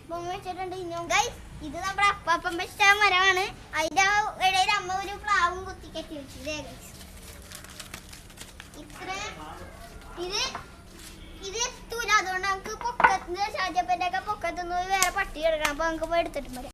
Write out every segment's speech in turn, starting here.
പൊങ്ങ വെച്ചിട്ടുണ്ട്. ഗൈസ് ഇത് നമ്മുടെ അപ്പം വെച്ച മരമാണ്. അതിന്റെ ഇടയിൽ അമ്മ ഒരു പ്ലാവും കുത്തിക്കെട്ടി വെച്ചു. ഇത്ര ഇത് എത്തൂല. അതുകൊണ്ട് നമുക്ക് പൊക്കത്തിന് ഷാജപ്പന്റെ ഒക്കെ പൊക്കത്തുനിന്ന് വേറെ പട്ടി എടുക്കണം. അപ്പൊ നമുക്ക് പോയി എടുത്തിട്ട് വരാം.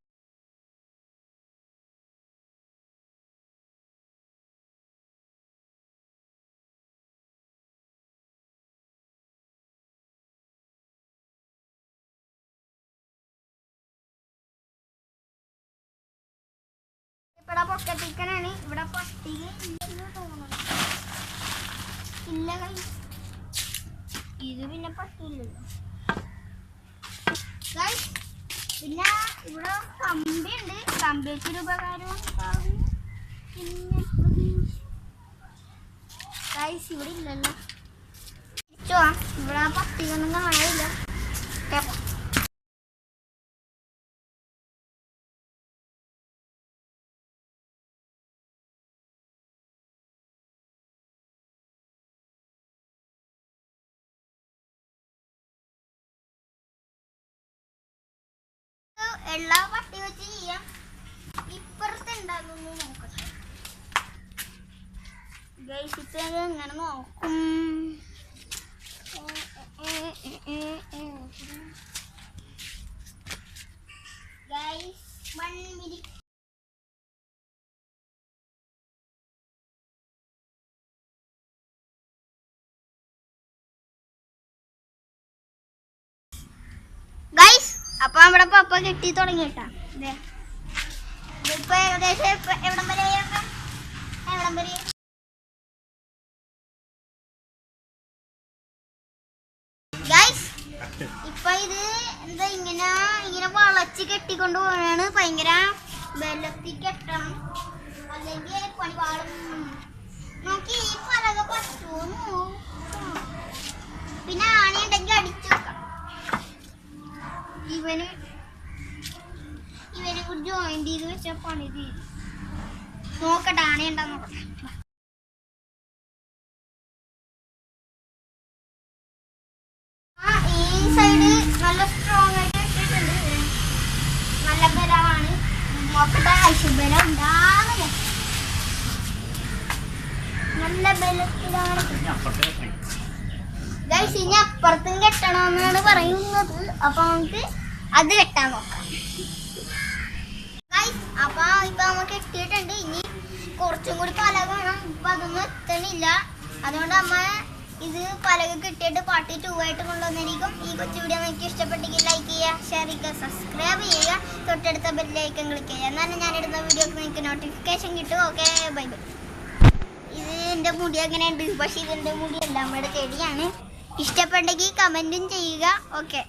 ഇവിടെ പൊക്കത്തിക്കനാണ്. ഇവിടെ പട്ടിക ഇല്ല. ഇത് പിന്നെ പട്ടില്ലല്ലോ. പിന്നെ ഇവിടെ കമ്പിയുണ്ട്. കമ്പി വെച്ചൊരു ഉപകാരവും. പിന്നെ ഇവിടെ ഇല്ലല്ലോ. ഇവിടെ പട്ടികൊന്നും കാണാനില്ല. എല്ലാ പട്ടി വെച്ച് ചെയ്യാം. ഇപ്പുറത്ത് ഉണ്ടാകുന്നു നോക്കട്ടെ. എങ്ങനെ നോക്കും? അപ്പൊ നമ്മുടെ പപ്പ കെട്ടി തുടങ്ങി കേട്ടാ. ഇപ്പൊ ഏകദേശം എവിടം വരെ ഇപ്പൊ ഇത് എന്താ ഇങ്ങനെ വളച്ച് കെട്ടിക്കൊണ്ട് പോവാണ്. ഭയങ്കര ബലത്തിൽ കെട്ടണം, അല്ലെങ്കിൽ പണിപാളും. നോക്കി ഈ പലക പറ്റുമോ? പിന്നെ ആണിയുണ്ടെങ്കിൽ അടിച്ചു വെക്കാം. ഇവന് കൂടി ജോയിൻ ചെയ്ത് വെച്ച പണി തീരും. നോക്കട്ടെ ആണയുണ്ടാ നോക്കട്ടെ. ഈ സൈഡ് നല്ല സ്ട്രോങ് ആയിട്ട് ഇട്ടിട്ടുണ്ട്. നല്ല ബലമാണ്. നോക്കട്ടെ ഐശ്വര്യം ഉണ്ടാകുന്നില്ല. നല്ല ബലത്തിലാണ്. ഇനി അപ്പുറത്തും കെട്ടണമെന്നാണ് പറയുന്നത്. അപ്പൊ നമുക്ക് അത് കെട്ടാൻ നോക്കാം. അപ്പൊ ഇപ്പൊ നമുക്ക് കെട്ടിയിട്ടുണ്ട്. ഇനി കുറച്ചും കൂടി പലക വേണം. ഇപ്പൊ അതൊന്നും എത്തണില്ല. അതുകൊണ്ട് അമ്മ ഇത് പലക കെട്ടിയിട്ട് പാർട്ട് 2 ആയിട്ട് കൊണ്ടുവന്നിരിക്കും. ഈ കൊച്ചു വീഡിയോ നിങ്ങൾക്ക് ഇഷ്ടപ്പെട്ടെങ്കിൽ ലൈക്ക് ചെയ്യുക, ഷെയർ ചെയ്യുക, സബ്സ്ക്രൈബ് ചെയ്യുക, തൊട്ടടുത്ത ബെല്ലൈക്കൺ ക്ലിക്ക് ചെയ്യുക. എന്നാലും ഞാനിടുന്ന വീഡിയോക്ക് നിങ്ങൾക്ക് നോട്ടിഫിക്കേഷൻ കിട്ടും. Okay, bye bye. ഇത് എൻ്റെ മുടി അങ്ങനെയുണ്ട്. പക്ഷെ ഇതെൻ്റെ മുടിയല്ല, അമ്മയുടെ ചെടിയാണ്. ഇഷ്ടപ്പെട്ടെങ്കിൽ കമൻറ്റും ചെയ്യുക. ഓക്കെ.